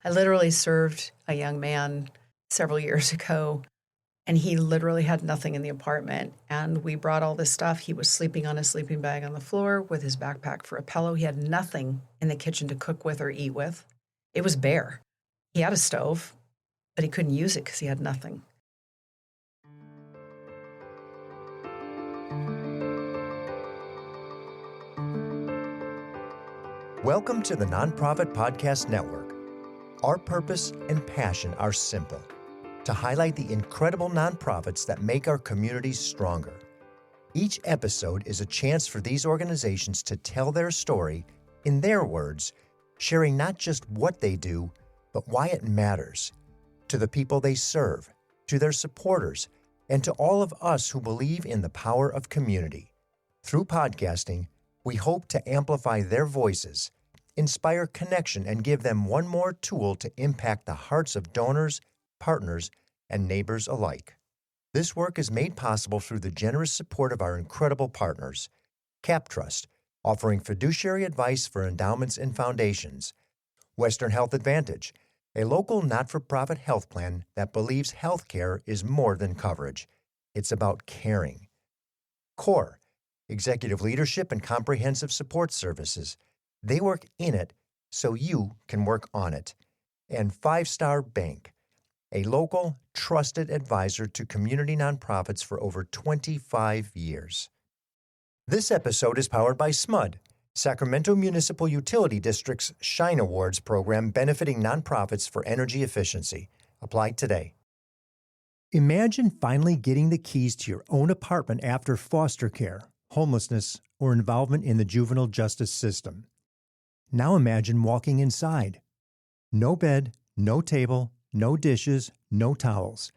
I literally served a young man several years ago, and he literally had nothing in the apartment. And we brought all this stuff. He was sleeping on a sleeping bag on the floor with his backpack for a pillow. He had nothing in the kitchen to cook with or eat with. It was bare. He had a stove, but he couldn't use it because he had nothing. Welcome to the Nonprofit Podcast Network. Our purpose and passion are simple: to highlight the incredible nonprofits that make our communities stronger. Each episode is a chance for these organizations to tell their story in their words, sharing not just what they do, but why it matters to the people they serve, to their supporters, and to all of us who believe in the power of community. Through podcasting, we hope to amplify their voices, inspire connection, and give them one more tool to impact the hearts of donors, partners, and neighbors alike. This work is made possible through the generous support of our incredible partners: Cap Trust, offering fiduciary advice for endowments and foundations; Western Health Advantage, a local not-for-profit health plan that believes healthcare is more than coverage. It's about caring; CORE, executive leadership and comprehensive support services. They work in it so you can work on it. And 5 Star Bank, a local, trusted advisor to community nonprofits for over 25 years. This episode is powered by SMUD, Sacramento Municipal Utility District's Shine Awards program benefiting nonprofits for energy efficiency. Apply today. Imagine finally getting the keys to your own apartment after foster care, homelessness, or involvement in the juvenile justice system. Now imagine walking inside. No bed, no table, no dishes, no towels.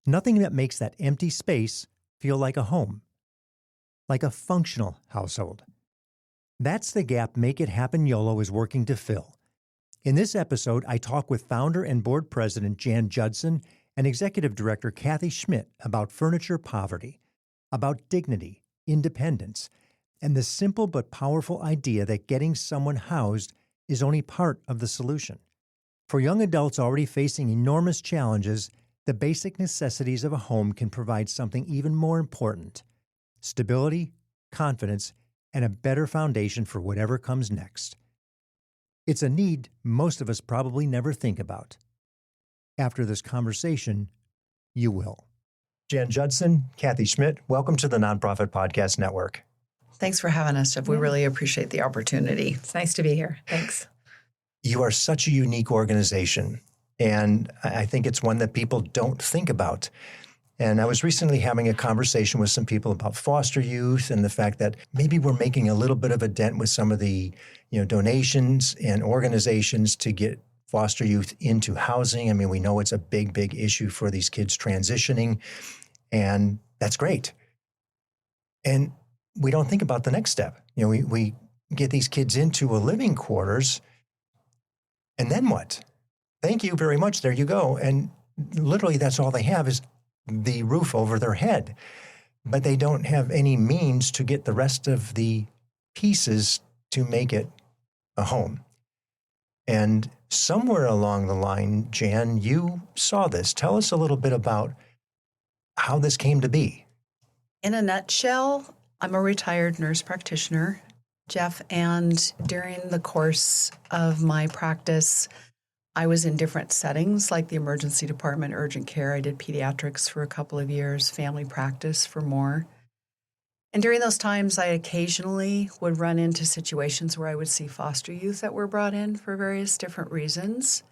Nothing that makes that empty space feel like a home. Like a functional household. That's the gap Make It Happen Yolo is working to fill. In this episode, I talk with founder and board president Jan Judson and executive director Cathi Schmidt about furniture poverty, about dignity, independence, and the simple but powerful idea that getting someone housed is only part of the solution. For young adults already facing enormous challenges, the basic necessities of a home can provide something even more important: stability, confidence, and a better foundation for whatever comes next. It's a need most of us probably never think about. After this conversation, you will. Jan Judson, Cathi Schmidt, welcome to the Nonprofit Podcast Network. Thanks for having us, Jeff. We really appreciate the opportunity. It's nice to be here. Thanks. You are such a unique organization, and I think it's one that people don't think about. And I was recently having a conversation with some people about foster youth and the fact that maybe we're making a little bit of a dent with some of the, donations and organizations to get foster youth into housing. I mean, we know it's a big, big issue for these kids transitioning, and that's great. And we don't think about the next step. We get these kids into a living quarters, and then what? Thank you very much. There you go. And literally that's all they have is the roof over their head. But they don't have any means to get the rest of the pieces to make it a home. And somewhere along the line, Jan, you saw this. Tell us a little bit about how this came to be. In a nutshell, I'm a retired nurse practitioner, Jeff, and during the course of my practice, I was in different settings like the emergency department, urgent care. I did pediatrics for a couple of years, family practice for more. And during those times, I occasionally would run into situations where I would see foster youth that were brought in for various different reasons.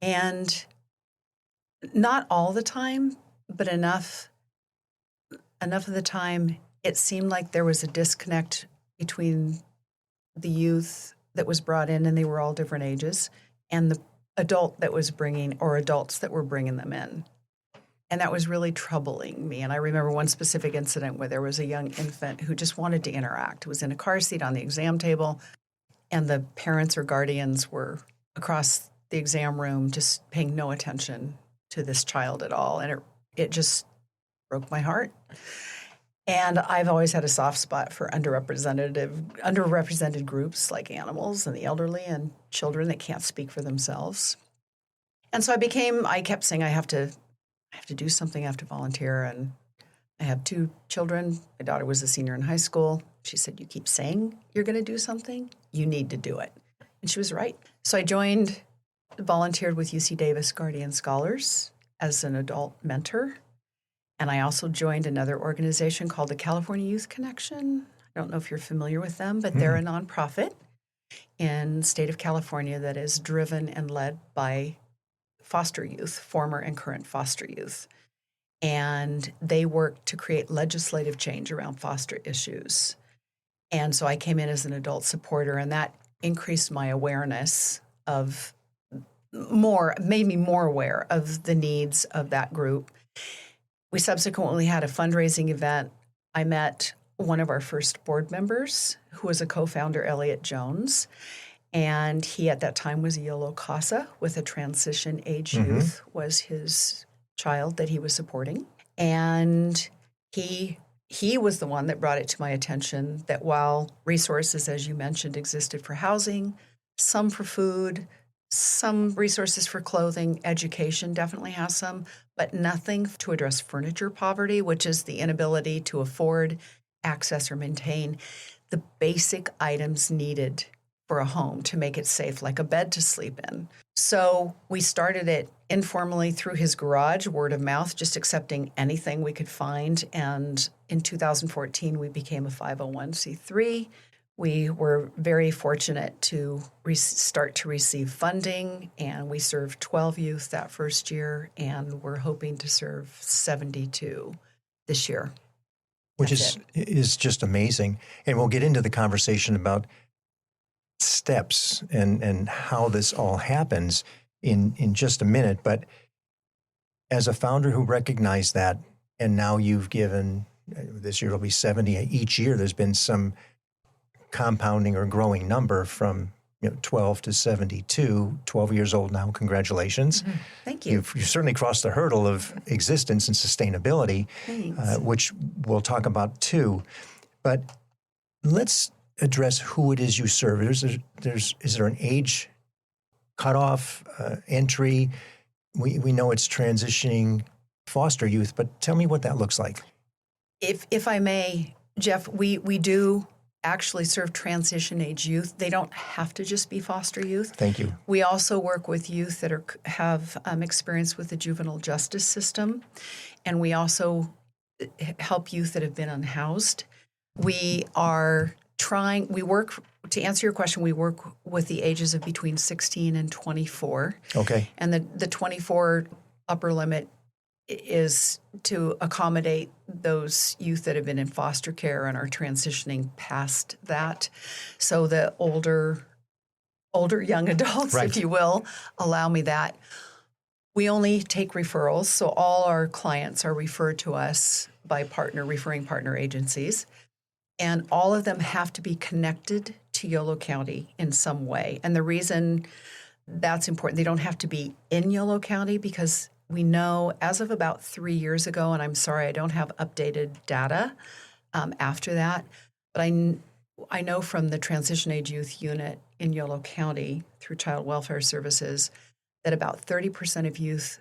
And not all the time, but enough of the time, it seemed like there was a disconnect between the youth that was brought in, and they were all different ages, and the adult that was bringing, or adults that were bringing them in. And that was really troubling me. And I remember one specific incident where there was a young infant who just wanted to interact, was in a car seat on the exam table, and the parents or guardians were across the exam room just paying no attention to this child at all. And it just broke my heart. And I've always had a soft spot for underrepresented groups like animals and the elderly and children that can't speak for themselves. And so I kept saying I have to do something, I have to volunteer. And I have 2 children. My daughter was a senior in high school. She said, you keep saying you're going to do something, you need to do it. And she was right. So I volunteered with UC Davis Guardian Scholars as an adult mentor. And I also joined another organization called the California Youth Connection. I don't know if you're familiar with them, but they're a nonprofit in the state of California that is driven and led by foster youth, former and current foster youth. And they work to create legislative change around foster issues. And so I came in as an adult supporter, and that increased my awareness made me more aware of the needs of that group. We subsequently had a fundraising event. I met one of our first board members, who was a co-founder, Elliot Jones, and he at that time was a Yolo Casa with a transition age youth, was his child that he was supporting. And he was the one that brought it to my attention that while resources, as you mentioned, existed for housing, some for food, some resources for clothing, education definitely has some, but nothing to address furniture poverty, which is the inability to afford, access, or maintain the basic items needed for a home to make it safe, like a bed to sleep in. So we started it informally through his garage, word of mouth, just accepting anything we could find. And in 2014, we became a 501c3. We were very fortunate to start to receive funding, and we served 12 youth that first year, and we're hoping to serve 72 this year. Which is just amazing. And we'll get into the conversation about steps and how this all happens in just a minute. But as a founder who recognized that, and now you've given, this year it'll be 70, each year there's been some compounding or growing number from 12 to 72, 12 years old now. Congratulations. Mm-hmm. Thank you. You've certainly crossed the hurdle of existence and sustainability, which we'll talk about too. But let's address who it is you serve. Is there an age cutoff, entry? We know it's transitioning foster youth, but tell me what that looks like. If I may, Jeff, we do actually serve transition age youth. They don't have to just be foster youth. Thank you. We also work with youth that have experience with the juvenile justice system, and we also help youth that have been unhoused. To answer your question, we work with the ages of between 16 and 24. Okay. And the 24 upper limit is to accommodate those youth that have been in foster care and are transitioning past that. So the older young adults, right, if you will, allow me that. We only take referrals, so all our clients are referred to us by referring partner agencies. And all of them have to be connected to Yolo County in some way. And the reason that's important, they don't have to be in Yolo County because we know as of about 3 years ago, and I'm sorry I don't have updated data after that, but I know from the Transition Age Youth Unit in Yolo County through Child Welfare Services that about 30% of youth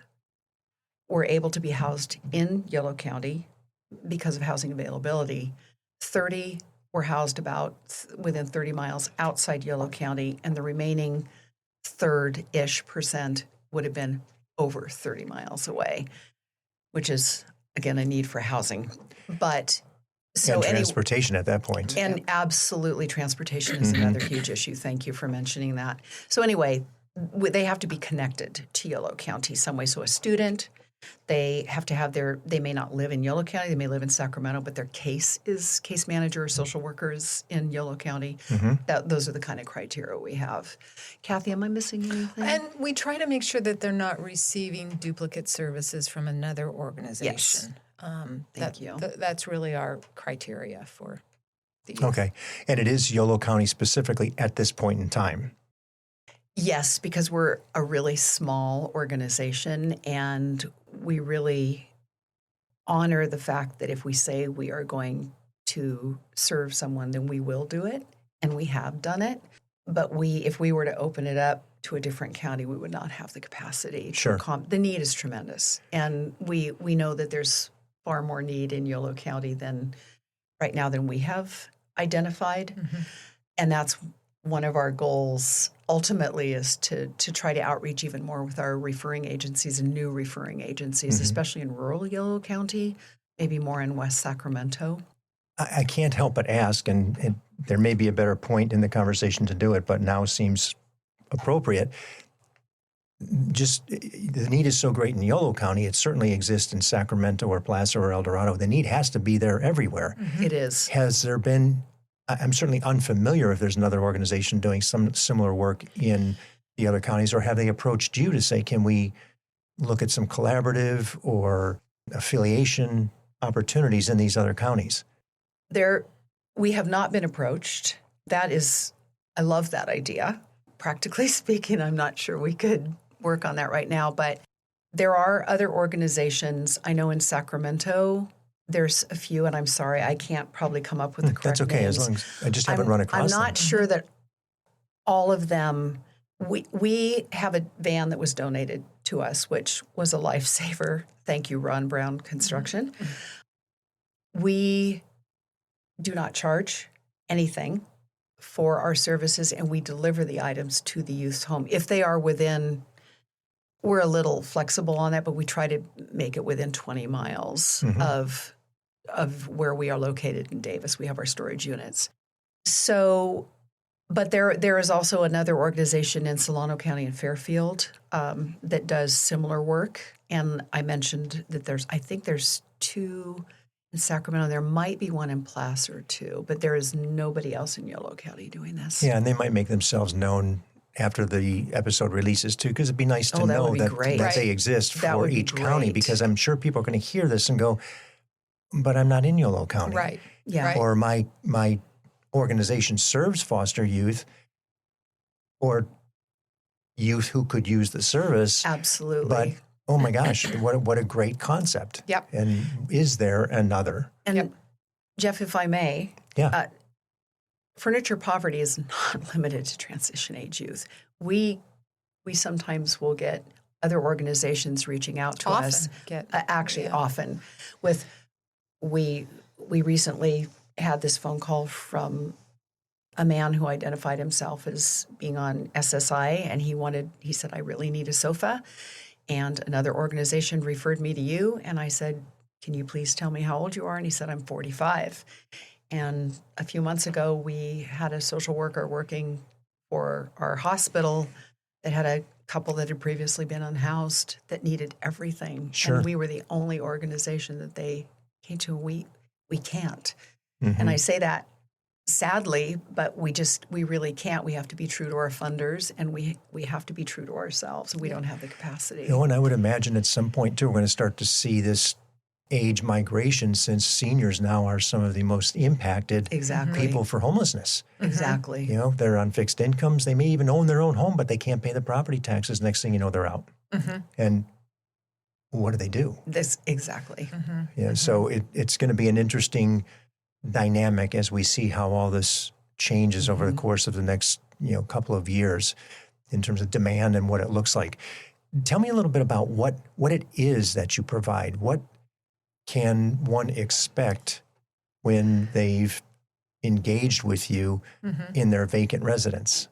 were able to be housed in Yolo County because of housing availability. 30 were housed about within 30 miles outside Yolo County, and the remaining third-ish % would have been over 30 miles away, which is, again, a need for housing. And transportation at that point. And absolutely, transportation is another huge issue. Thank you for mentioning that. So anyway, they have to be connected to Yolo County some way. So a student, they have to have they may not live in Yolo County, they may live in Sacramento, but their case manager or social workers in Yolo County. Those are the kind of criteria we have. Cathi, am I missing anything? And we try to make sure that they're not receiving duplicate services from another organization. Yes. Thank you. That's really our criteria for the youth. Okay. And it is Yolo County specifically at this point in time. Yes, because we're a really small organization and we really honor the fact that if we say we are going to serve someone, then we will do it, and we have done it. But if we were to open it up to a different county, we would not have the capacity. Sure. The need is tremendous. And we know that there's far more need in Yolo County right now than we have identified. Mm-hmm. And that's one of our goals ultimately, is to try to outreach even more with our referring agencies and new referring agencies, especially in rural Yolo County, maybe more in West Sacramento. I can't help but ask, and there may be a better point in the conversation to do it, but now seems appropriate. Just the need is so great in Yolo County. It certainly exists in Sacramento or Placer or El Dorado. The need has to be there everywhere. Mm-hmm. It is. Has there been, I'm certainly unfamiliar if there's another organization doing some similar work in the other counties, or have they approached you to say, can we look at some collaborative or affiliation opportunities in these other counties? We have not been approached. I love that idea. Practically speaking, I'm not sure we could work on that right now, but there are other organizations. I know in Sacramento, there's a few, and I'm sorry, I can't probably come up with the correct names. That's okay, names. as long as I just haven't run across them. I'm not sure that all of them, we have a van that was donated to us, which was a lifesaver. Thank you, Ron Brown Construction. We do not charge anything for our services, and we deliver the items to the youth's home. If they are within, we're a little flexible on that, but we try to make it within 20 miles of where we are located in Davis. We have our storage units. So, but there is also another organization in Solano County and Fairfield that does similar work. And I mentioned that I think there's 2 in Sacramento. There might be one in Placer too, but there is nobody else in Yolo County doing this. Yeah, and they might make themselves known after the episode releases too, because it'd be nice to know that they exist for each county, because I'm sure people are going to hear this and go, but I'm not in Yolo County. Right. Yeah. Right. Or my organization serves foster youth or youth who could use the service. Absolutely. But oh my gosh, what a great concept. Yep. And is there another? And Jeff, if I may, furniture poverty is not limited to transition age youth. We sometimes will get other organizations reaching out to us. Often. We recently had this phone call from a man who identified himself as being on SSI, and he said, I really need a sofa. And another organization referred me to you. And I said, can you please tell me how old you are? And he said, I'm 45. And a few months ago, we had a social worker working for our hospital that had a couple that had previously been unhoused that needed everything. Sure. And we were the only organization that they came to. We can't. And I say that sadly, but we really can't. We have to be true to our funders, and we have to be true to ourselves. We don't have the capacity. And I would imagine at some point too, we're going to start to see this age migration, since seniors now are some of the most impacted people for homelessness. Exactly. They're on fixed incomes. They may even own their own home, but they can't pay the property taxes. Next thing you know, they're out. And what do they do? Exactly. So it's going to be an interesting dynamic as we see how all this changes over the course of the next couple of years in terms of demand and what it looks like. Tell me a little bit about what it is that you provide. What can one expect when they've engaged with you in their vacant residence?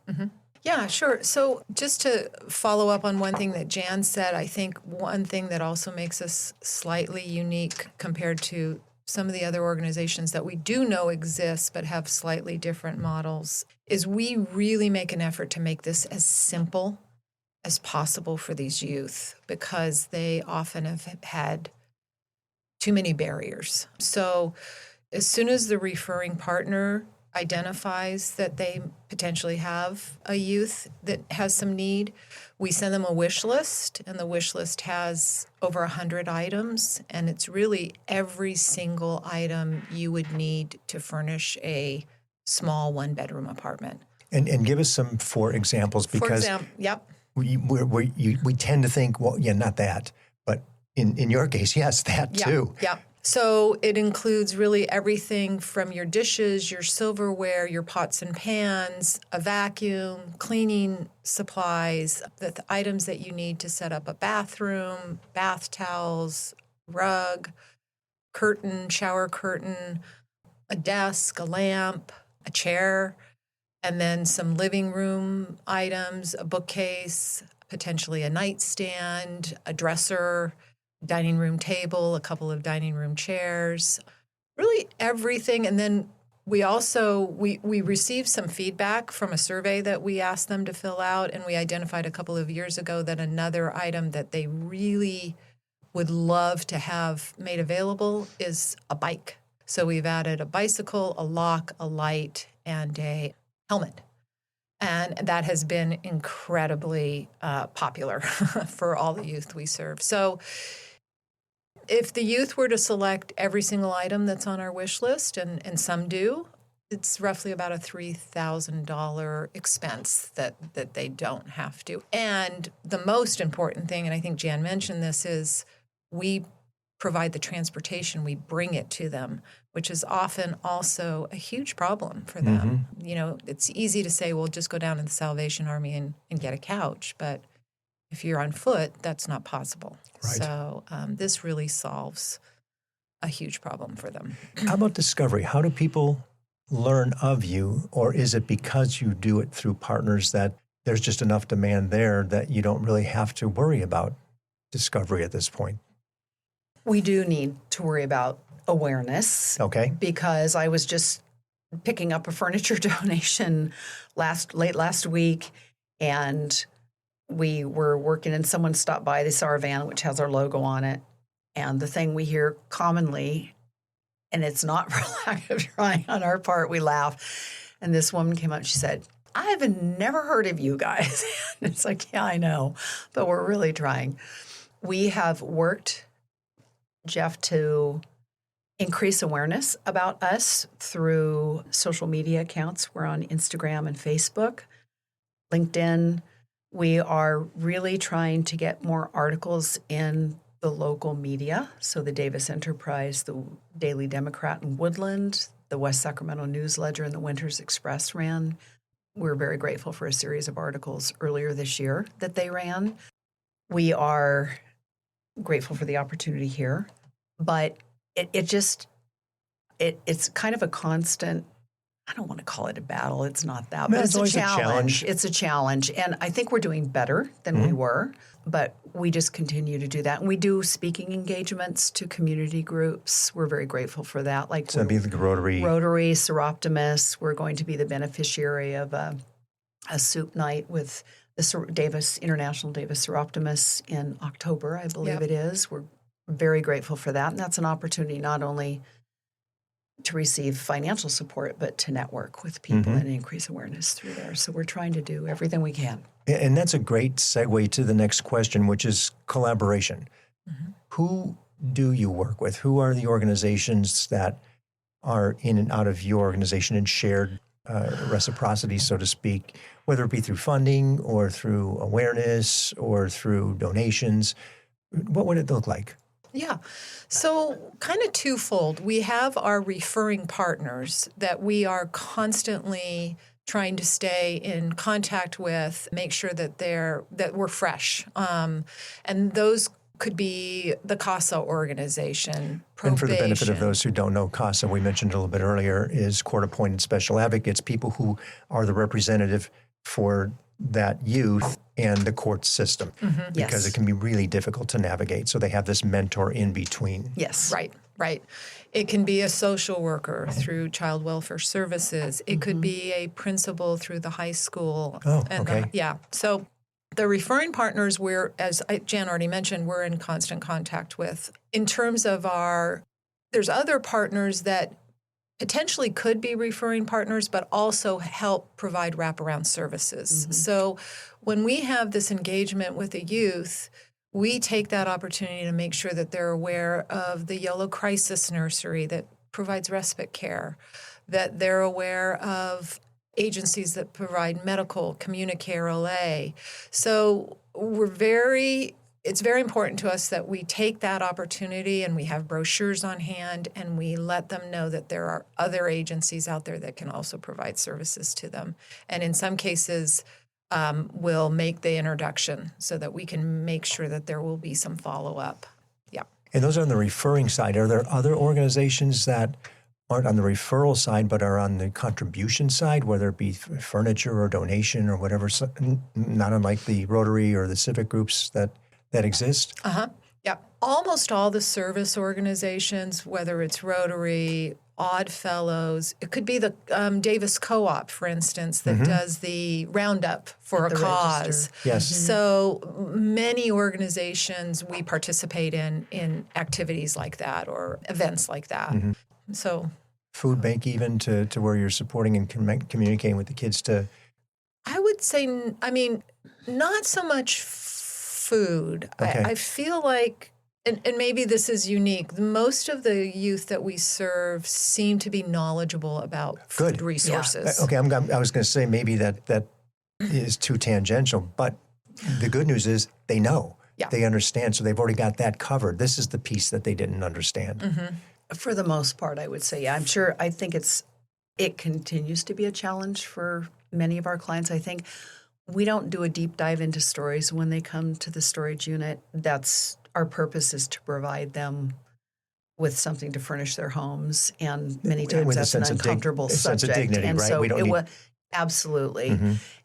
Yeah, sure. So just to follow up on one thing that Jan said, I think one thing that also makes us slightly unique compared to some of the other organizations that we do know exist but have slightly different models is we really make an effort to make this as simple as possible for these youth, because they often have had too many barriers. So as soon as the referring partner identifies that they potentially have a youth that has some need, we send them a wish list, and the wish list has over 100 items, and it's really every single item you would need to furnish a small one-bedroom apartment. And give us some examples, because yep. we tend to think, well, yeah, not that, but In your case, yes, that too. Yeah. So it includes really everything from your dishes, your silverware, your pots and pans, a vacuum, cleaning supplies, the items that you need to set up a bathroom, bath towels, rug, curtain, shower curtain, a desk, a lamp, a chair, and then some living room items, a bookcase, potentially a nightstand, a dresser, dining room table, a couple of dining room chairs, really everything. And then we also, we received some feedback from a survey that we asked them to fill out, and we identified a couple of years ago that another item that they really would love to have made available is a bike. So we've added a bicycle, a lock, a light, and a helmet. And that has been incredibly popular for all the youth we serve. So if the youth were to select every single item that's on our wish list, and some do, it's roughly about a $3,000 expense that they don't have to. And the most important thing, and I think Jan mentioned this, is we provide the transportation, we bring it to them, which is often also a huge problem for them. You know, it's easy to say, well, just go down to the Salvation Army and get a couch, but if you're on foot, that's not possible. Right. So this really solves a huge problem for them. How about discovery? How do people learn of you, or is it because you do it through partners that there's just enough demand there that you don't really have to worry about discovery at this point? We do need to worry about awareness. Okay. Because I was just picking up a furniture donation late last week, and we were working and someone stopped by. They saw our van, which has our logo on it. And the thing we hear commonly, and it's not for lack of trying on our part, we laugh. And this woman came up and she said, I've never heard of you guys. And it's like, yeah, I know, but we're really trying. We have worked, Jeff, to increase awareness about us through social media accounts. We're on Instagram and Facebook, LinkedIn. We are really trying to get more articles in the local media. So the Davis Enterprise, the Daily Democrat in Woodland, the West Sacramento News Ledger, and the Winters Express ran. We're very grateful for a series of articles earlier this year that they ran. We are grateful for the opportunity here, but it's kind of a constant, I don't want to call it a battle. It's not that, but it's a challenge. It's a challenge. And I think we're doing better than we were, but we just continue to do that. And we do speaking engagements to community groups. We're very grateful for that. Like So that'd be the Rotary, Seroptimus. We're going to be the beneficiary of a soup night with the International Davis Seroptimus in October, I believe it is. We're very grateful for that. And that's an opportunity not only to receive financial support, but to network with people and increase awareness through there. So we're trying to do everything we can. And that's a great segue to the next question, which is collaboration. Who do you work with? Who are the organizations that are in and out of your organization and shared reciprocity, so to speak, whether it be through funding or through awareness or through donations? What would it look like? Yeah. So kind of twofold. We have our referring partners that we are constantly trying to stay in contact with, make sure that we're fresh. And those could be the CASA organization, probation. And for the benefit of those who don't know, CASA, we mentioned a little bit earlier, is court-appointed special advocates, people who are the representative for that youth and the court system, because it can be really difficult to navigate. So they have this mentor in between. Yes. Right. It can be a social worker through Child Welfare Services. It could be a principal through the high school. Oh, okay. So the referring partners, as Jan already mentioned, we're in constant contact with. In terms of there's other partners that potentially could be referring partners, but also help provide wraparound services. So when we have this engagement with the youth, we take that opportunity to make sure that they're aware of the Yolo Crisis Nursery that provides respite care, that they're aware of agencies that provide medical, Communicare, OLA. So we're very it's very important to us that we take that opportunity and we have brochures on hand and we let them know that there are other agencies out there that can also provide services to them. And in some cases, we'll make the introduction so that we can make sure that there will be some follow-up. Yeah. And those are on the referring side. Are there other organizations that aren't on the referral side but are on the contribution side, whether it be furniture or donation or whatever, not unlike the Rotary or the civic groups that exist? Yeah. Almost all the service organizations, whether it's Rotary, Odd Fellows, it could be the Davis Co-op, for instance, that does the roundup for a cause. Register. Yes. So many organizations we participate in activities like that or events like that. So Food bank even to where you're supporting and communicating with the kids to... I would say, not so much food. Okay. I feel like, and maybe this is unique, most of the youth that we serve seem to be knowledgeable about food resources. Okay, I was going to say maybe that is too tangential, but the good news is they know. Yeah. They understand, so they've already got that covered. This is the piece that they didn't understand. For the most part, I would say, yeah. I think it continues to be a challenge for many of our clients. I think we don't do a deep dive into stories when they come to the storage unit. That's our purpose, is to provide them with something to furnish their homes, and many times With that's an uncomfortable subject. Sense of dignity, and right? so We don't need... Absolutely.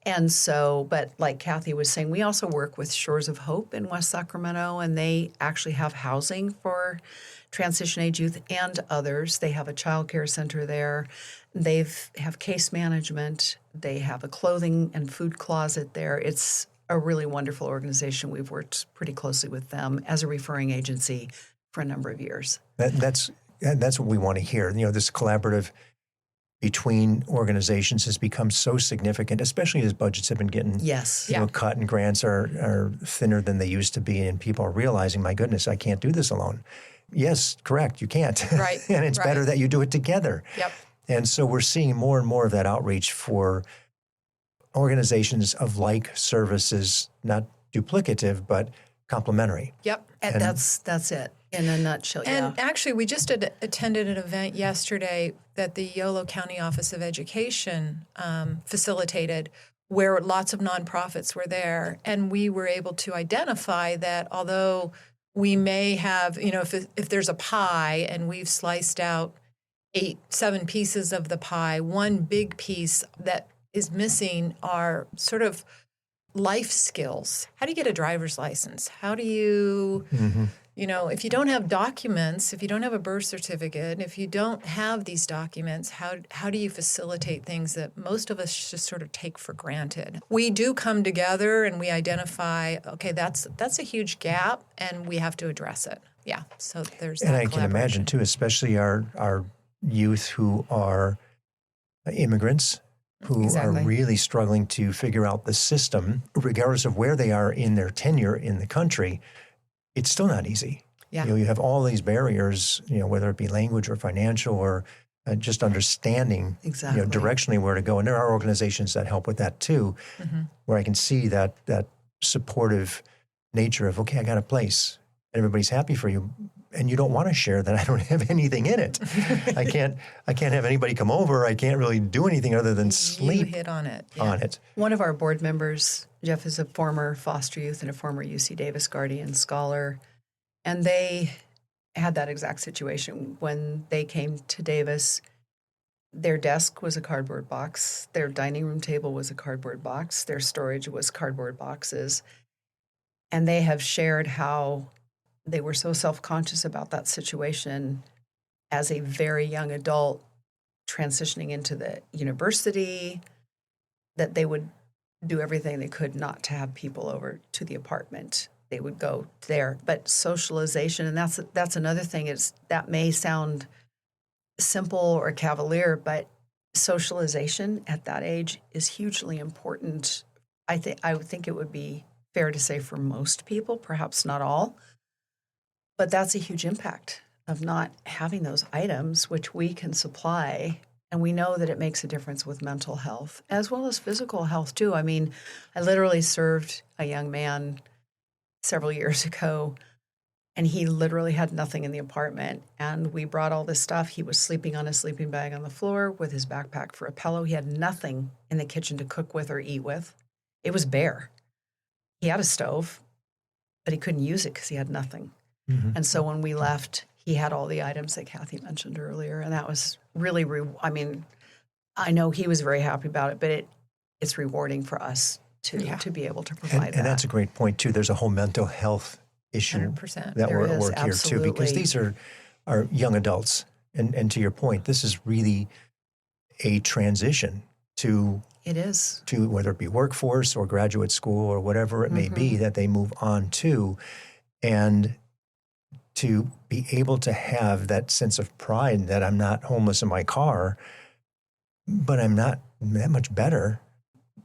And so, but like Cathi was saying, we also work with Shores of Hope in West Sacramento, and they actually have housing for transition age youth and others. They have a child care center there. They have case management. They have a clothing and food closet there. It's a really wonderful organization. We've worked pretty closely with them as a referring agency for a number of years. That's what we want to hear. This collaborative between organizations has become so significant, especially as budgets have been getting cut and grants are thinner than they used to be, and people are realizing, my goodness, I can't do this alone. Yes, correct, you can't. Right. And it's better that you do it together. Yep. And so we're seeing more and more of that outreach for organizations of like services, not duplicative, but complementary. Yep. And that's it in a nutshell. And actually, we just attended an event yesterday that the Yolo County Office of Education facilitated, where lots of nonprofits were there. And we were able to identify that although we may have, if there's a pie and we've sliced out 7 pieces of the pie, one big piece that is missing are sort of life skills. How do you get a driver's license? How do you, if you don't have documents, if you don't have a birth certificate, if you don't have these documents, how do you facilitate things that most of us just sort of take for granted? We do come together and we identify, okay, that's a huge gap and we have to address it. Yeah, so there's that. And I can imagine too, especially our youth who are immigrants, who are really struggling to figure out the system, regardless of where they are in their tenure in the country, it's still not easy. Yeah. You have all these barriers, whether it be language or financial or just understanding, directionally where to go. And there are organizations that help with that too, where I can see that supportive nature of, okay, I got a place, everybody's happy for you. And you don't want to share that I don't have anything in it. I can't have anybody come over. I can't really do anything other than sleep. You hit on it. One of our board members, Jeff, is a former foster youth and a former UC Davis Guardian Scholar. And they had that exact situation. When they came to Davis, their desk was a cardboard box. Their dining room table was a cardboard box. Their storage was cardboard boxes. And they have shared how they were so self-conscious about that situation as a very young adult transitioning into the university, that they would do everything they could not to have people over to the apartment. They would go there. But socialization, and that's another thing, is that may sound simple or cavalier, but socialization at that age is hugely important. I would think it would be fair to say for most people, perhaps not all. But that's a huge impact of not having those items, which we can supply. And we know that it makes a difference with mental health as well as physical health, too. I mean, I literally served a young man several years ago, and he literally had nothing in the apartment. And we brought all this stuff. He was sleeping on a sleeping bag on the floor with his backpack for a pillow. He had nothing in the kitchen to cook with or eat with. It was bare. He had a stove, but he couldn't use it because he had nothing. Mm-hmm. And so when we left, he had all the items that Cathi mentioned earlier. And that was really, I know he was very happy about it, but it's rewarding for us to be able to provide that. And that's a great point, too. There's a whole mental health issue 100%. that we're at There is, work here, too, because absolutely. these are young adults. And to your point, this is really a transition to It is. whether it be workforce or graduate school or whatever it may be that they move on to. And to be able to have that sense of pride that I'm not homeless in my car, but I'm not that much better,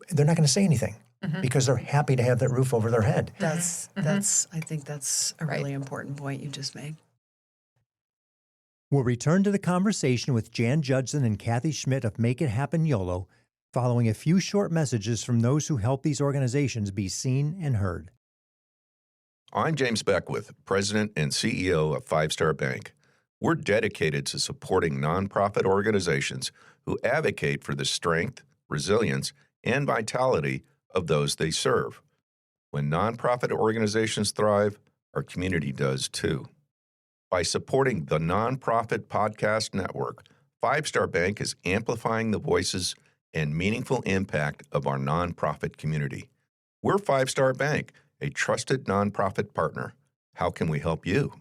they're not going to say anything because they're happy to have that roof over their head. I think that's a really important point you just made. We'll return to the conversation with Jan Judson and Cathi Schmidt of Make It Happen YOLO, following a few short messages from those who help these organizations be seen and heard. I'm James Beckwith, President and CEO of Five Star Bank. We're dedicated to supporting nonprofit organizations who advocate for the strength, resilience, and vitality of those they serve. When nonprofit organizations thrive, our community does too. By supporting the Nonprofit Podcast Network, Five Star Bank is amplifying the voices and meaningful impact of our nonprofit community. We're Five Star Bank, a trusted nonprofit partner. How can we help you?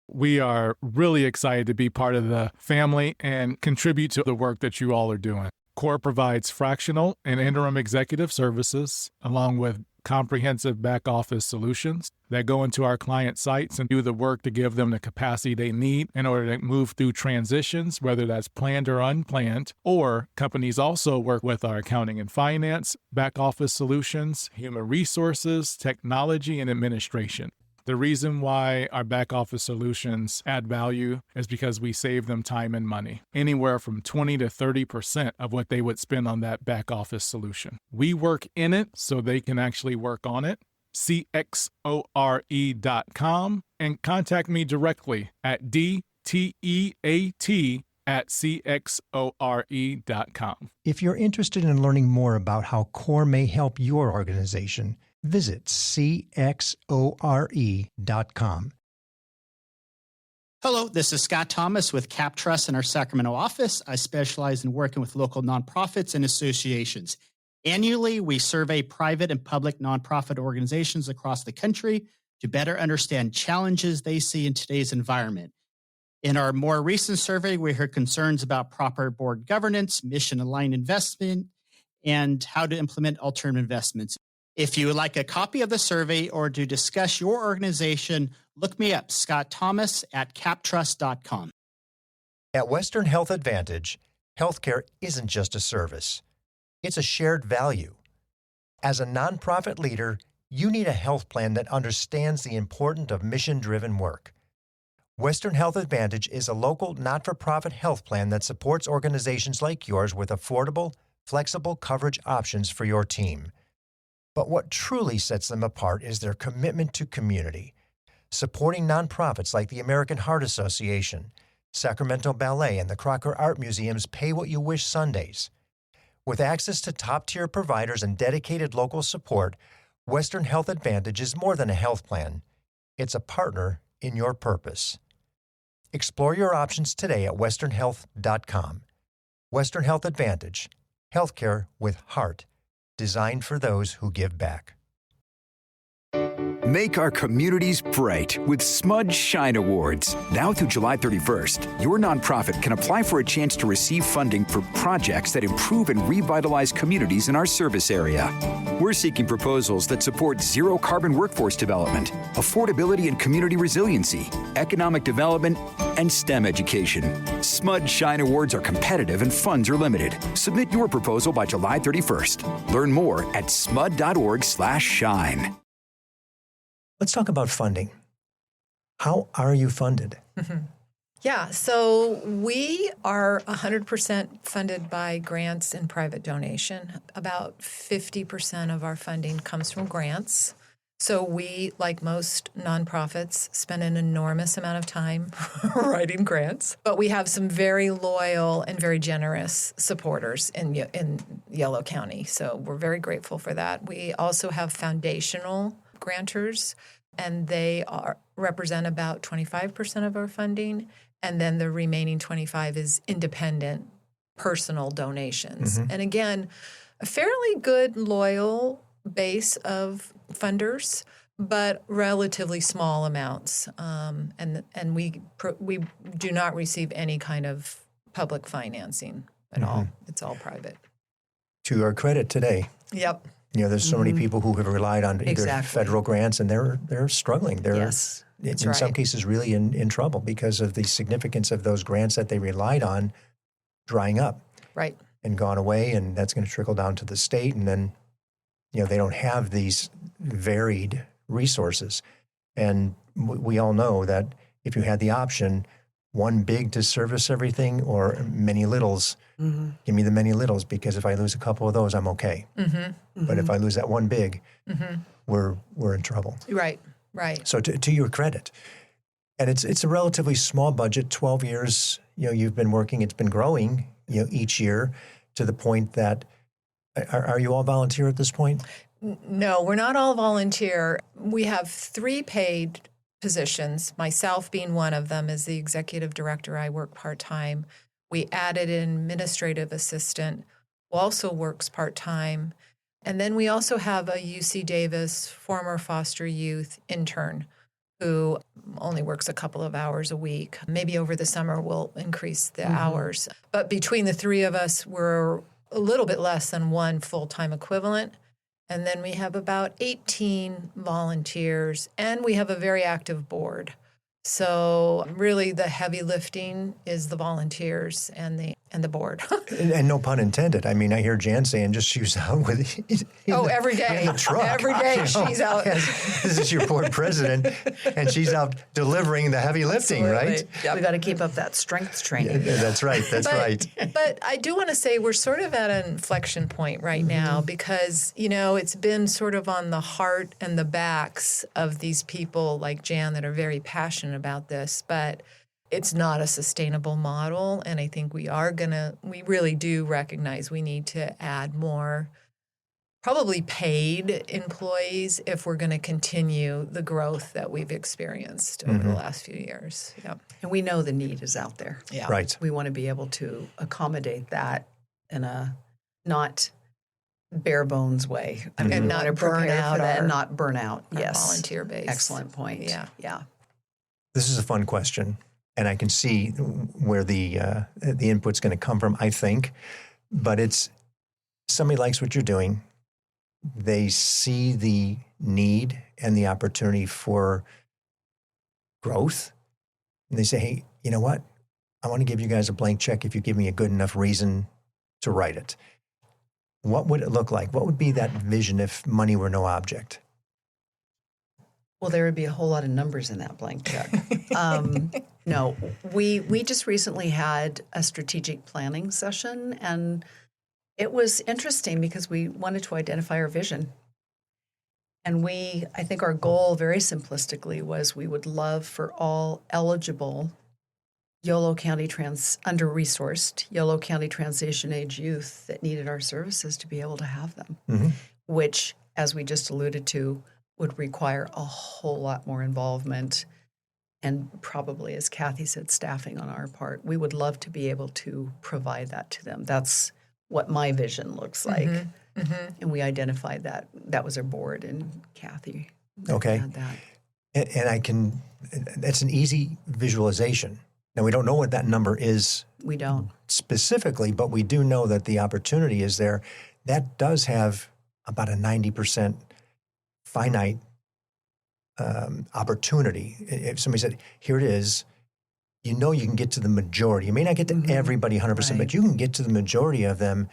We are really excited to be part of the family and contribute to the work that you all are doing. CORE provides fractional and interim executive services, along with comprehensive back office solutions that go into our client sites and do the work to give them the capacity they need in order to move through transitions, whether that's planned or unplanned. Or companies also work with our accounting and finance, back office solutions, human resources, technology, and administration. The reason why our back office solutions add value is because we save them time and money, anywhere from 20 to 30% of what they would spend on that back office solution. We work in it so they can actually work on it. CXORE.com and contact me directly at DTEAT@CXORE.com. If you're interested in learning more about how CORE may help your organization, visit CXORE.com. Hello, this is Scott Thomas with Cap Trust in our Sacramento office. I specialize in working with local nonprofits and associations. Annually, we survey private and public nonprofit organizations across the country to better understand challenges they see in today's environment. In our more recent survey, we heard concerns about proper board governance, mission-aligned investment, and how to implement alternative investments. If you would like a copy of the survey or to discuss your organization, look me up, Scott Thomas at captrust.com. At Western Health Advantage, healthcare isn't just a service. It's a shared value. As a nonprofit leader, you need a health plan that understands the importance of mission-driven work. Western Health Advantage is a local, not-for-profit health plan that supports organizations like yours with affordable, flexible coverage options for your team. But what truly sets them apart is their commitment to community, supporting nonprofits like the American Heart Association, Sacramento Ballet, and the Crocker Art Museum's Pay What You Wish Sundays. With access to top-tier providers and dedicated local support, Western Health Advantage is more than a health plan. It's a partner in your purpose. Explore your options today at westernhealth.com. Western Health Advantage, healthcare with heart, designed for those who give back. Make our communities bright with Smudge Shine Awards. Now through July 31st, your nonprofit can apply for a chance to receive funding for projects that improve and revitalize communities in our service area. We're seeking proposals that support zero carbon workforce development, affordability and community resiliency, economic development, and STEM education. Smudge Shine Awards are competitive and funds are limited. Submit your proposal by July 31st. Learn more at smud.org/shine. Let's talk about funding. How are you funded? Yeah, so we are 100% funded by grants and private donation. About 50% of our funding comes from grants. So we, like most nonprofits, spend an enormous amount of time writing grants. But we have some very loyal and very generous supporters in Yolo County. So we're very grateful for that. We also have foundational grantors, and they represent about 25% of our funding. And then the remaining 25 is independent, personal donations. And again, a fairly good, loyal base of funders, but relatively small amounts. And we do not receive any kind of public financing at all. It's all private. To your credit today. Yep. There's so many people who have relied on either Exactly. federal grants, and they're struggling. They're Yes, in right. some cases really in trouble because of the significance of those grants that they relied on drying up Right. and gone away, and that's going to trickle down to the state, and then they don't have these varied resources. And we all know that if you had the option, one big to service everything or many littles, give me the many littles, because if I lose a couple of those, I'm okay. But if I lose that one big, we're in trouble. Right. Right. So to your credit, and it's a relatively small budget. 12 years, you've been working. It's been growing, each year to the point that. Are you all volunteer at this point? No, we're not all volunteer. We have 3 paid positions, myself being one of them. As the executive director, I work part-time. We added an administrative assistant who also works part-time. And then we also have a UC Davis former foster youth intern who only works a couple of hours a week. Maybe over the summer we'll increase the hours. But between the 3 of us, we're a little bit less than 1 full-time equivalent. And then we have about 18 volunteers, and we have a very active board. So really the heavy lifting is the volunteers and the board. And no pun intended. I mean, I hear Jan saying just she's out with Every day. in the truck. Every day she's out. This is your board president, and she's out delivering the heavy lifting, right? We got to keep up that strength training. That's right. That's right. But I do want to say we're sort of at an inflection point right now because, it's been sort of on the heart and the backs of these people like Jan that are very passionate about this, but it's not a sustainable model. And I think we really do recognize we need to add more probably paid employees if we're going to continue the growth that we've experienced over the last few years. Yep. And we know the need is out there. Yeah. Right. We want to be able to accommodate that in a not bare bones way. I mean, And we not want to burn prepare for out that our- and not burn out. Our Yes. volunteer base. Excellent point. Yeah. This is a fun question, and I can see where the input's going to come from, I think. But it's somebody likes what you're doing. They see the need and the opportunity for growth. And they say, hey, you know what? I want to give you guys a blank check if you give me a good enough reason to write it. What would it look like? What would be that vision if money were no object? Well, there would be a whole lot of numbers in that blank check. No, we just recently had a strategic planning session, and it was interesting because we wanted to identify our vision. And I think our goal very simplistically was we would love for all eligible Yolo County under-resourced Yolo County transition age youth that needed our services to be able to have them, which, as we just alluded to, would require a whole lot more involvement and probably, as Cathi said, staffing on our part. We would love to be able to provide that to them. That's what my vision looks like. And we identified that. That was our board, and Cathi Okay. had that. And that's an easy visualization. Now, we don't know what that number is We don't. specifically, but we do know that the opportunity is there. That does have about a 90% finite opportunity. If somebody said, here it is, you can get to the majority. You may not get to everybody 100%, Right. but you can get to the majority of them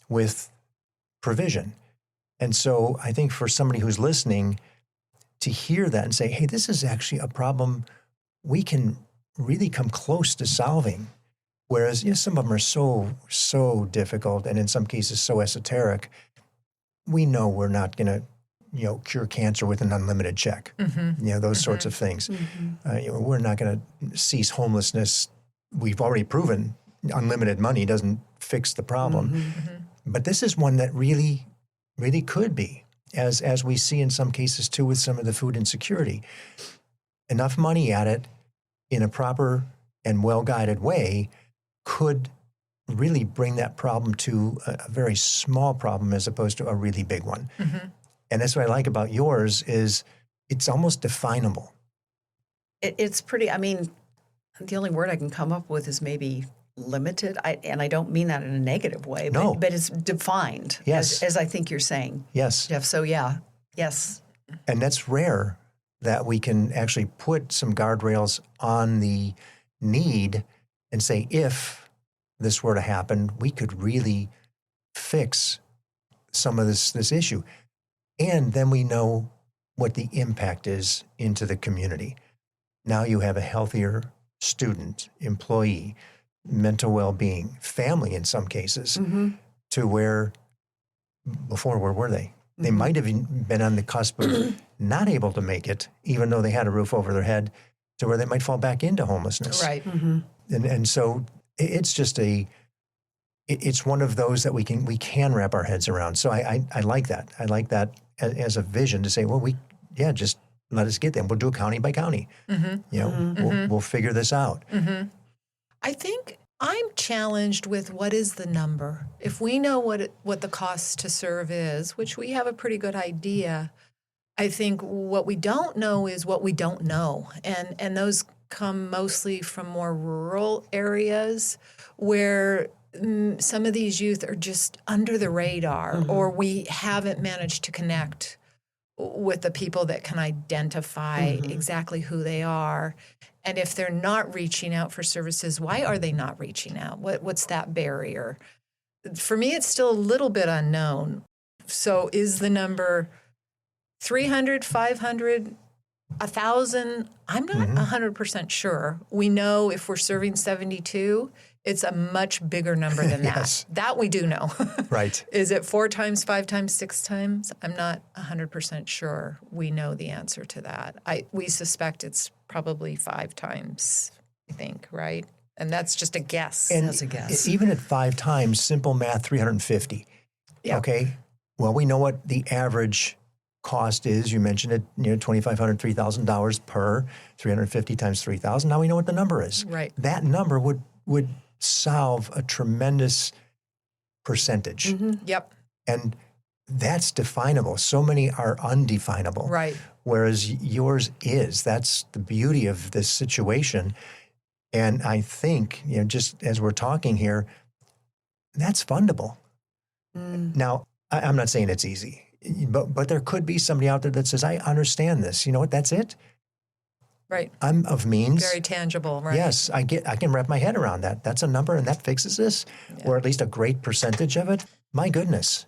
with provision. And so I think for somebody who's listening to hear that and say, hey, this is actually a problem we can really come close to solving. Whereas some of them are so difficult and in some cases so esoteric, we know we're not going to cure cancer with an unlimited check. Those sorts of things. We're not going to cease homelessness. We've already proven unlimited money doesn't fix the problem. But this is one that really, really could be, as we see in some cases too with some of the food insecurity. Enough money at it in a proper and well-guided way could really bring that problem to a very small problem as opposed to a really big one. And that's what I like about yours is it's almost definable. It's pretty, the only word I can come up with is maybe limited. And I don't mean that in a negative way, No. but it's defined, Yes. as I think you're saying, Yes. Jeff. So yeah, yes. And that's rare that we can actually put some guardrails on the need and say, if this were to happen, we could really fix some of this issue. And then we know what the impact is into the community. Now you have a healthier student, employee, mental well-being, family in some cases, to where before, where were they? They might have been on the cusp of not able to make it, even though they had a roof over their head, to where they might fall back into homelessness. Right. And so it's just it's one of those that we can wrap our heads around. So I like that. I like that as a vision to say, well, just let us get them. We'll do it county by county. We'll figure this out. I think I'm challenged with what is the number. If we know what the cost to serve is, which we have a pretty good idea, I think what we don't know is what we don't know. And those come mostly from more rural areas where some of these youth are just under the radar, or we haven't managed to connect with the people that can identify exactly who they are. And if they're not reaching out for services, why are they not reaching out? What's that barrier? For me, it's still a little bit unknown. So is the number 300, 500, 1,000? I'm not 100% sure. We know if we're serving 72, it's a much bigger number than that. Yes. That we do know. Right. Is it 4 times, 5 times, 6 times? I'm not 100% sure we know the answer to that. We suspect it's probably 5 times, I think, right? And that's just a guess. And That's a guess. even at 5 times, simple math, 350. Yeah. Okay. Well, we know what the average cost is. You mentioned it, $2,500, $3,000 per, 350 times 3,000. Now we know what the number is. Right. That number would solve a tremendous percentage. Yep. And that's definable. So many are undefinable. Right. Whereas yours is. That's the beauty of this situation. And I think, just as we're talking here, that's fundable. Now, I'm not saying it's easy, but there could be somebody out there that says, I understand this. You know what? That's it. Right. I'm of means. Very tangible, right? Yes, I can wrap my head around that. That's a number and that fixes this, or at least a great percentage of it. My goodness.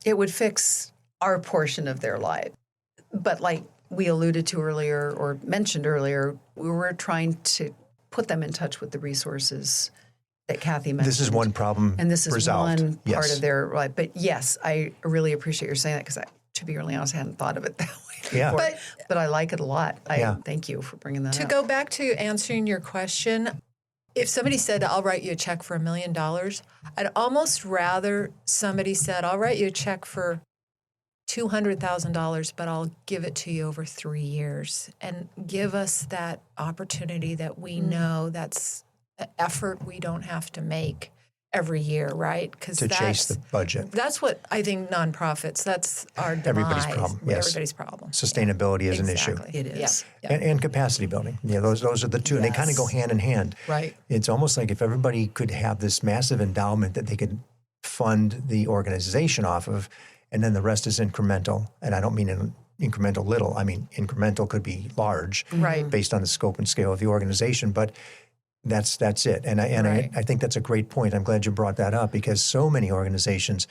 It would fix our portion of their life. But like we alluded to earlier or mentioned earlier, we were trying to put them in touch with the resources that Cathi mentioned. This is one problem And this is resolved. one part Yes. of their life. But yes, I really appreciate you saying that because to be really honest, I hadn't thought of it that way. Yeah. before. But I like it a lot. Yeah. Thank you for bringing that To up. go back to answering your question, if somebody said, I'll write you a check for $1 million, I'd almost rather somebody said, I'll write you a check for $200,000, but I'll give it to you over 3 years and give us that opportunity that we know that's an effort we don't have to make every year, right? Because To chase the budget. That's what I think nonprofits, that's our demise. Everybody's problem, yes. Everybody's problem. Sustainability is an issue. Exactly. It is. Yeah. And capacity building. Those are the two. And they kind of go Yes. hand in hand. Right. It's almost like if everybody could have this massive endowment that they could fund the organization off of, and then the rest is incremental. And I don't mean incremental little. I mean incremental could be large, Right. based on the scope and scale of the organization. But that's it. And Right. I think that's a great point. I'm glad you brought that up because so many organizations,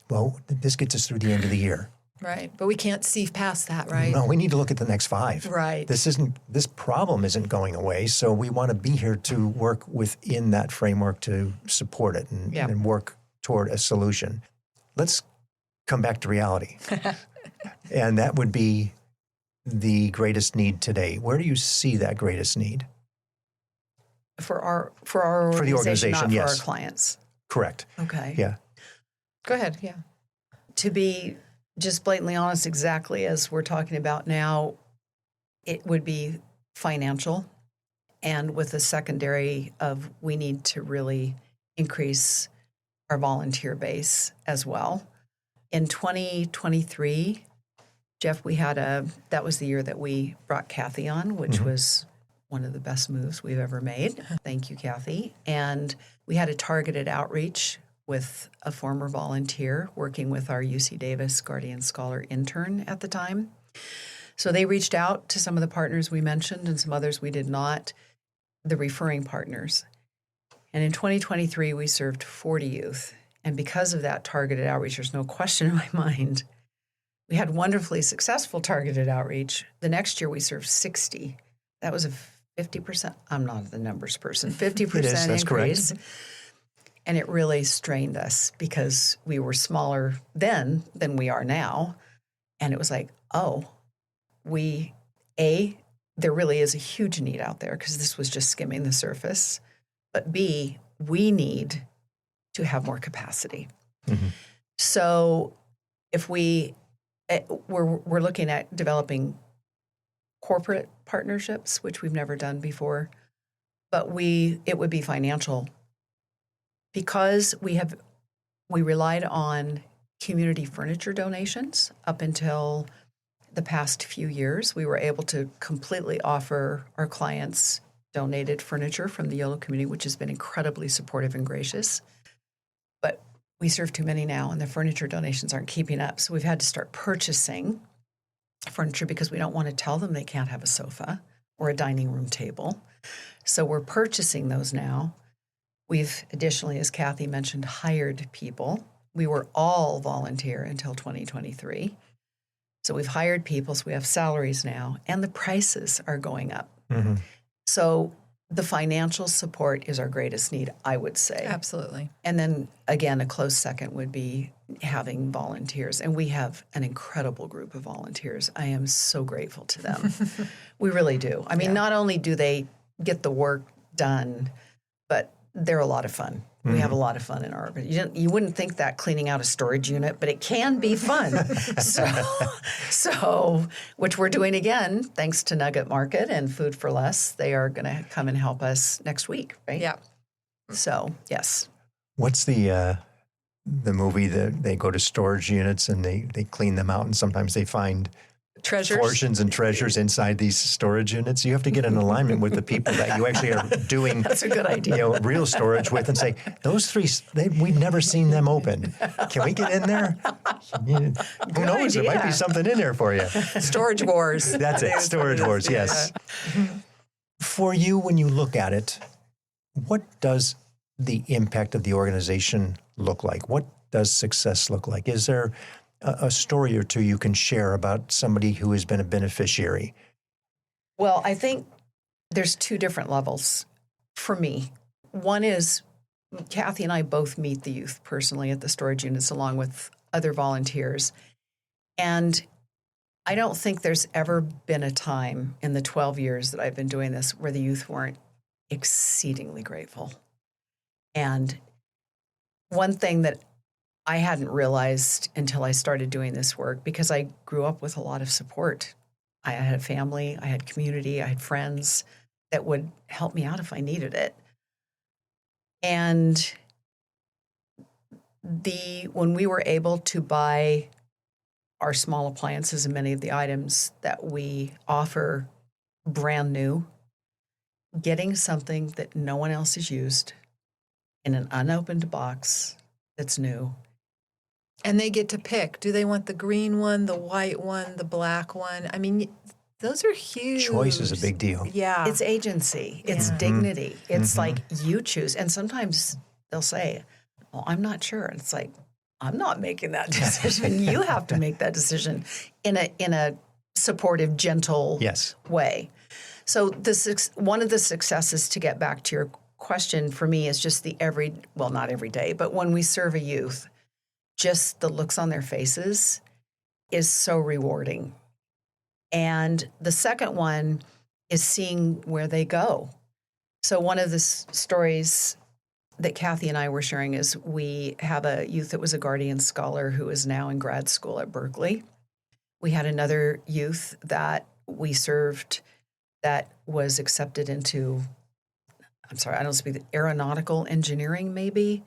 well, this gets us through the end of the year. Right. But we can't see past that, right? No, we need to look at the next 5. Right. This problem isn't going away, so we want to be here to work within that framework to support it and work toward a solution. Let's come back to reality. And that would be the greatest need today. Where do you see that greatest need? For our organization, not yes. for our clients. Correct. Okay. Yeah. Go ahead. Yeah. To be just blatantly honest, exactly as we're talking about now, it would be financial, and with a secondary of we need to really increase our volunteer base as well. In 2023, Jeff, that was the year that we brought Cathi on, which was one of the best moves we've ever made. Thank you, Cathi. And we had a targeted outreach with a former volunteer working with our UC Davis Guardian Scholar intern at the time. So they reached out to some of the partners we mentioned and some others we did not, the referring partners. And in 2023, we served 40 youth. And because of that targeted outreach, there's no question in my mind, we had wonderfully successful targeted outreach. The next year, we served 60. That was a 50%. I'm not the numbers person. 50% that's increase. correct. And it really strained us because we were smaller then than we are now. And it was like, there really is a huge need out there because this was just skimming the surface. But B, we need to have more capacity. Mm-hmm. So if we're looking at developing corporate partnerships, which we've never done before, but it would be financial. Because we relied on community furniture donations up until the past few years, we were able to completely offer our clients donated furniture from the Yolo community, which has been incredibly supportive and gracious. But we serve too many now, and the furniture donations aren't keeping up. So we've had to start purchasing furniture because we don't want to tell them they can't have a sofa or a dining room table. So we're purchasing those now. We've additionally, as Cathi mentioned, hired people. We were all volunteer until 2023. So we've hired people, so we have salaries now, and the prices are going up. Mm-hmm. So the financial support is our greatest need, I would say. Absolutely. And then, again, a close second would be having volunteers. And we have an incredible group of volunteers. I am so grateful to them. We really do. I mean, not only do they get the work done, but they're a lot of fun. Mm-hmm. We have a lot of fun in our organization. You wouldn't think that cleaning out a storage unit, but it can be fun. So, which we're doing again, thanks to Nugget Market and Food for Less. They are going to come and help us next week, right? Yeah. So, yes. What's the movie that they go to storage units and they clean them out, and sometimes they find treasures, fortunes and treasures inside these storage units? You have to get in alignment with the people that you actually are doing. That's a good idea. Real storage with, and say, those three, we've never seen them open. Can we get in there? Who knows? There might be something in there for you. Storage wars. That's it. Storage wars. Yes. For you, when you look at it, what does the impact of the organization look like? What does success look like? Is there a story or two you can share about somebody who has been a beneficiary? Well, I think there's two different levels for me. One is Cathi and I both meet the youth personally at the storage units along with other volunteers. And I don't think there's ever been a time in the 12 years that I've been doing this where the youth weren't exceedingly grateful. And one thing that I hadn't realized until I started doing this work, because I grew up with a lot of support. I had a family, I had community, I had friends that would help me out if I needed it. And when we were able to buy our small appliances and many of the items that we offer brand new, getting something that no one else has used in an unopened box that's new. And they get to pick. Do they want the green one, the white one, the black one? I mean, those are huge. Choice is a big deal. Yeah. It's agency. It's dignity. It's like you choose. And sometimes they'll say, well, I'm not sure. And it's like, I'm not making that decision. You have to make that decision in a supportive, gentle way. So one of the successes, to get back to your question for me, is just not every day, but when we serve a youth, just the looks on their faces is so rewarding. And the second one is seeing where they go. So one of the stories that Cathi and I were sharing is we have a youth that was a Guardian Scholar who is now in grad school at Berkeley. We had another youth that we served that was accepted into, I don't speak, aeronautical engineering maybe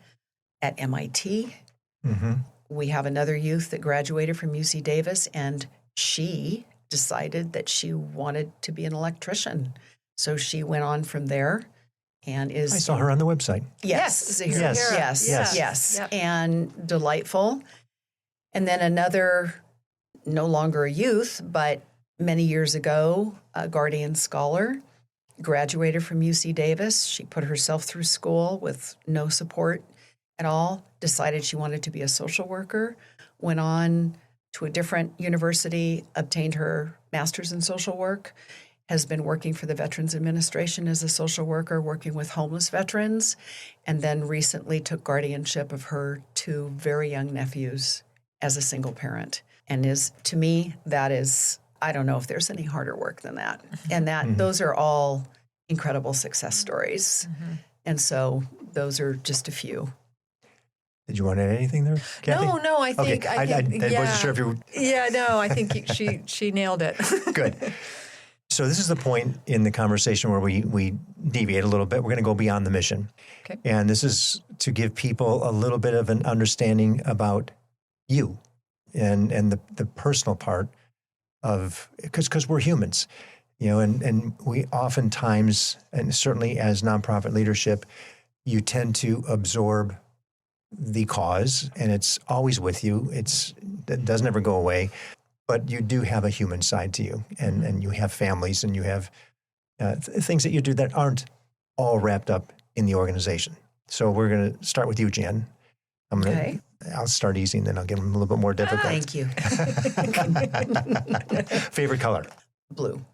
at MIT. Mm-hmm. We have another youth that graduated from UC Davis, and she decided that she wanted to be an electrician. So she went on from there and is... I saw her on the website. Yes. Yes. Yep. And delightful. And then another, no longer a youth, but many years ago, a Guardian Scholar, graduated from UC Davis. She put herself through school with no support at all, decided she wanted to be a social worker, went on to a different university, obtained her master's in social work, has been working for the Veterans Administration as a social worker, working with homeless veterans, and then recently took guardianship of her two very young nephews as a single parent. And to me, that is, I don't know if there's any harder work than that. And those are all incredible success stories. Mm-hmm. And so those are just a few. Did you want to add anything there, Cathi? No, I think... Okay. I wasn't sure if you were... Yeah, no, I think she nailed it. Good. So this is the point in the conversation where we deviate a little bit. We're going to go beyond the mission. Okay. And this is to give people a little bit of an understanding about you and the personal part of, because we're humans, and we oftentimes, and certainly as nonprofit leadership, you tend to absorb the cause, and it's always with you. It doesn't ever go away, but you do have a human side to you, and you have families, and you have things that you do that aren't all wrapped up in the organization. So we're going to start with you, Jan. I'll start easy, and then I'll get them a little bit more difficult. Thank you. Favorite color? Blue.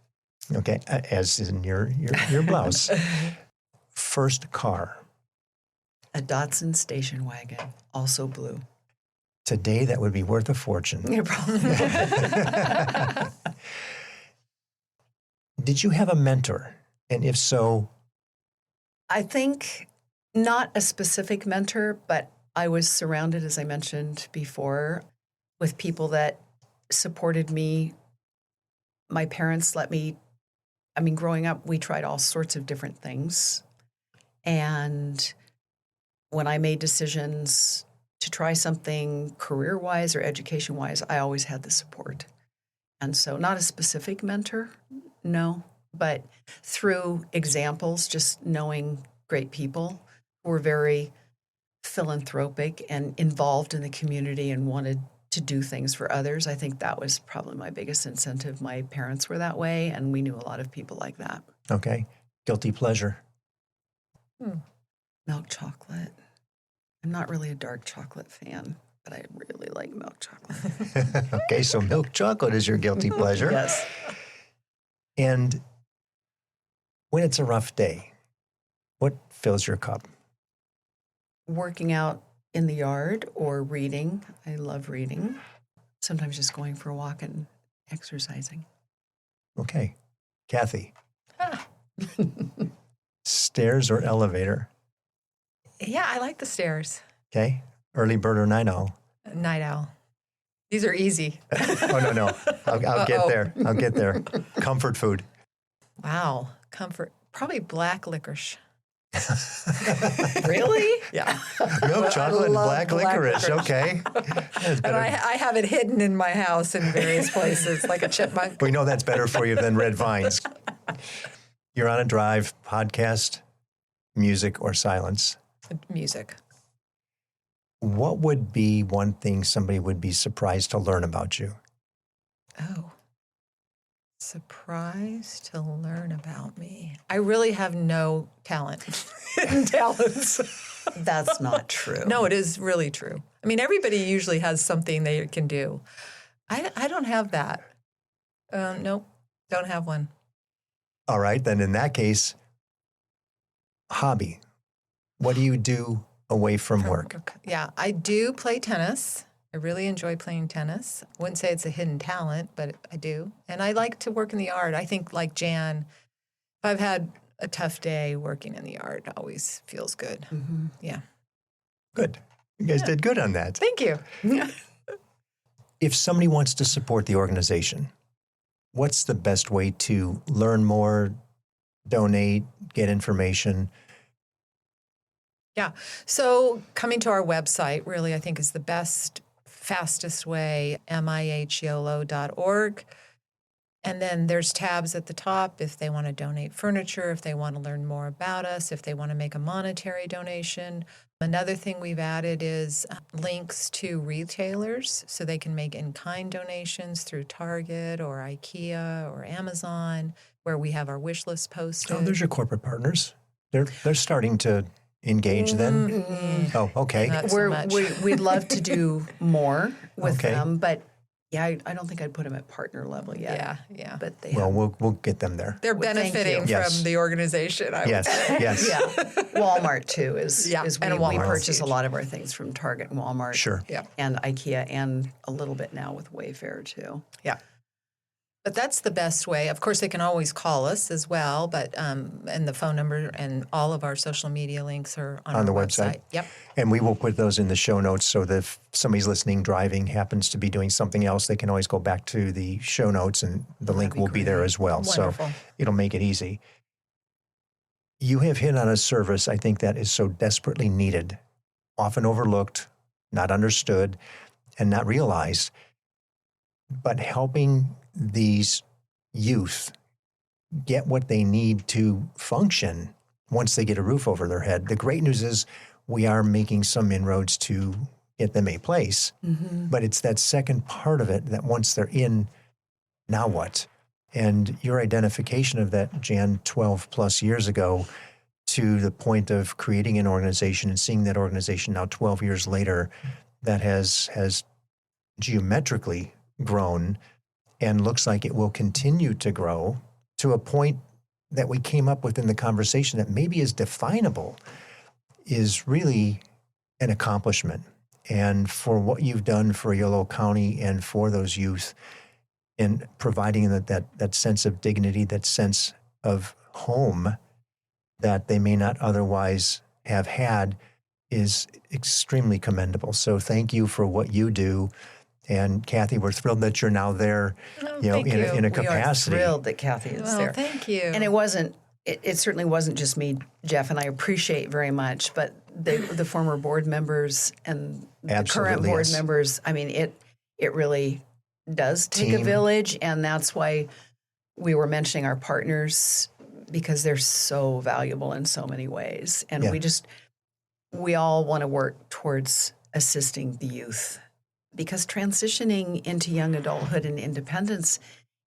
Okay, as in your blouse. First car? A Datsun station wagon, also blue. Today, that would be worth a fortune. No problem. Did you have a mentor? And if so? I think not a specific mentor, but I was surrounded, as I mentioned before, with people that supported me. My parents let me, growing up, we tried all sorts of different things. And when I made decisions to try something career-wise or education-wise, I always had the support. And so not a specific mentor, no, but through examples, just knowing great people who were very philanthropic and involved in the community and wanted to do things for others. I think that was probably my biggest incentive. My parents were that way, and we knew a lot of people like that. Okay. Guilty pleasure? Milk chocolate. I'm not really a dark chocolate fan, but I really like milk chocolate. Okay, so milk chocolate is your guilty pleasure. Yes. And when it's a rough day, what fills your cup? Working out in the yard or reading. I love reading. Sometimes just going for a walk and exercising. Okay. Cathi? Stairs or elevator? Yeah, I like the stairs. Okay. Early bird or night owl? Night owl. These are easy. Oh, no. I'll get there. I'll get there. Comfort food? Wow. Comfort. Probably black licorice. Really? Yeah. Milk chocolate and black licorice. Okay. And I have it hidden in my house in various places, like a chipmunk. We know that's better for you than red vines. You're on a drive, podcast, music, or silence? Music. What would be one thing somebody would be surprised to learn about you? Oh. Surprised to learn about me. I really have no talent. Hidden talents. That's not true. No, it is really true. Everybody usually has something they can do. I don't have that. Nope, don't have one. All right, then in that case, hobby. What do you do away from work? Yeah, I do play tennis. I really enjoy playing tennis. I wouldn't say it's a hidden talent, but I do. And I like to work in the yard. I think, like Jan, if I've had a tough day, working in the yard always feels good. Mm-hmm. Yeah. Good. You guys did good on that. Thank you. If somebody wants to support the organization, what's the best way to learn more, donate, get information? Yeah. So coming to our website really, I think, is the best, fastest way, mihyolo.org. And then there's tabs at the top if they want to donate furniture, if they want to learn more about us, if they want to make a monetary donation. Another thing we've added is links to retailers so they can make in-kind donations through Target or IKEA or Amazon, where we have our wish list posted. Oh, there's your corporate partners. They're starting to engage then? Mm-hmm. Oh, okay. Not so much. We'd love to do more with Okay. them, but yeah, I don't think I'd put them at partner level yet. Yeah. But they Well, have, we'll get them there. They're Well, thank benefiting you. Yes. from the organization, I would Yes, say. yes. yeah. Walmart too is Yeah, is and we Walmart's purchase a huge. lot of our things from Target and Walmart. Sure. Yeah. And IKEA and a little bit now with Wayfair too. Yeah. But that's the best way. Of course, they can always call us as well, but and the phone number and all of our social media links are on On our the website. Yep. And we will put those in the show notes so that if somebody's listening, driving, happens to be doing something else, they can always go back to the show notes and the link be will be there great. as well. Wonderful. So it'll make it easy. You have hit on a service, I think, that is so desperately needed, often overlooked, not understood, and not realized. But helping these youth get what they need to function once they get a roof over their head. The great news is we are making some inroads to get them a place, but it's that second part of it that once they're in, now what? And your identification of that, Jan, 12 plus years ago, to the point of creating an organization and seeing that organization now 12 years later that has geometrically grown and looks like it will continue to grow to a point that we came up with in the conversation that maybe is definable, is really an accomplishment. And for what you've done for Yolo County and for those youth in providing that sense of dignity, that sense of home that they may not otherwise have had is extremely commendable. So thank you for what you do. And Cathi, we're thrilled that you're now there, Oh, in thank you. a We capacity. are thrilled that Cathi is Well, there. thank you. And it certainly wasn't just me, Jeff, and I appreciate very much, but the former board members and the current Absolutely, board yes. members, I mean, it really does take a Team. village, and that's why we were mentioning our partners, because they're so valuable in so many ways. And Yeah. we all want to work towards assisting the youth, because transitioning into young adulthood and independence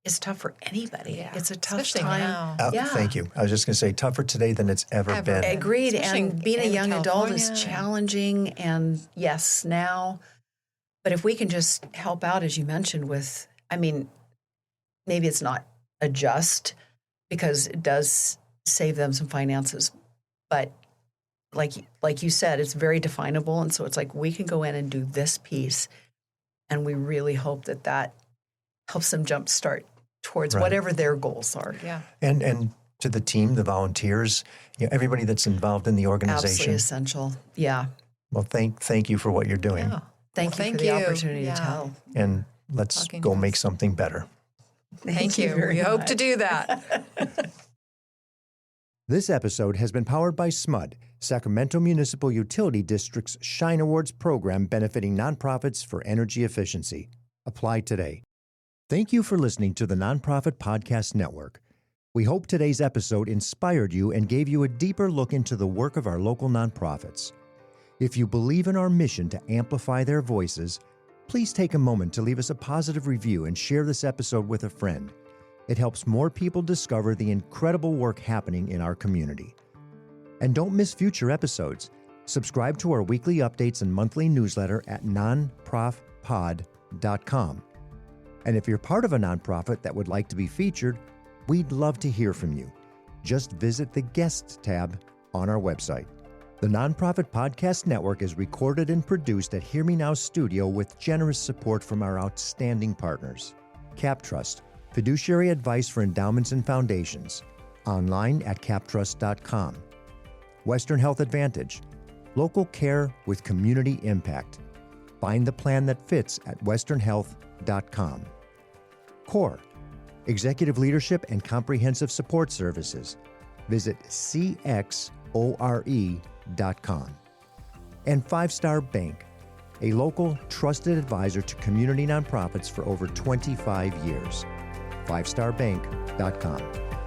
is tough for anybody. Yeah. It's a tough Especially time. now. Yeah. Thank you. I was just going to say tougher today than it's ever Ever. been. Agreed. Especially And being a in young adult is California. challenging. And yes, now. But if we can just help out, as you mentioned, with, I mean, maybe it's not adjust because it does save them some finances. But like you said, it's very definable. And so it's like we can go in and do this piece. And we really hope that helps them jumpstart towards Right. whatever their goals are. Yeah. And to the team, the volunteers, everybody that's involved in the Absolutely organization. essential. Yeah. Well, thank you for what you're doing. Yeah. Thank you Thank for the you. opportunity Yeah. to tell. And let's Talking go to make us. something better. Thank you. very We hope to much. do that. This episode has been powered by SMUD, Sacramento Municipal Utility District's Shine Awards program benefiting nonprofits for energy efficiency. Apply today. Thank you for listening to the Nonprofit Podcast Network. We hope today's episode inspired you and gave you a deeper look into the work of our local nonprofits. If you believe in our mission to amplify their voices, please take a moment to leave us a positive review and share this episode with a friend. It helps more people discover the incredible work happening in our community. And don't miss future episodes. Subscribe to our weekly updates and monthly newsletter at nonprofpod.com. And if you're part of a nonprofit that would like to be featured, we'd love to hear from you. Just visit the Guests tab on our website. The Nonprofit Podcast Network is recorded and produced at Hear Me Now Studio with generous support from our outstanding partners. CapTrust, fiduciary advice for endowments and foundations. Online at captrust.com. Western Health Advantage, local care with community impact. Find the plan that fits at westernhealth.com. CORE, executive leadership and comprehensive support services. Visit cxore.com. And 5 Star Bank, a local trusted advisor to community nonprofits for over 25 years. 5starbank.com.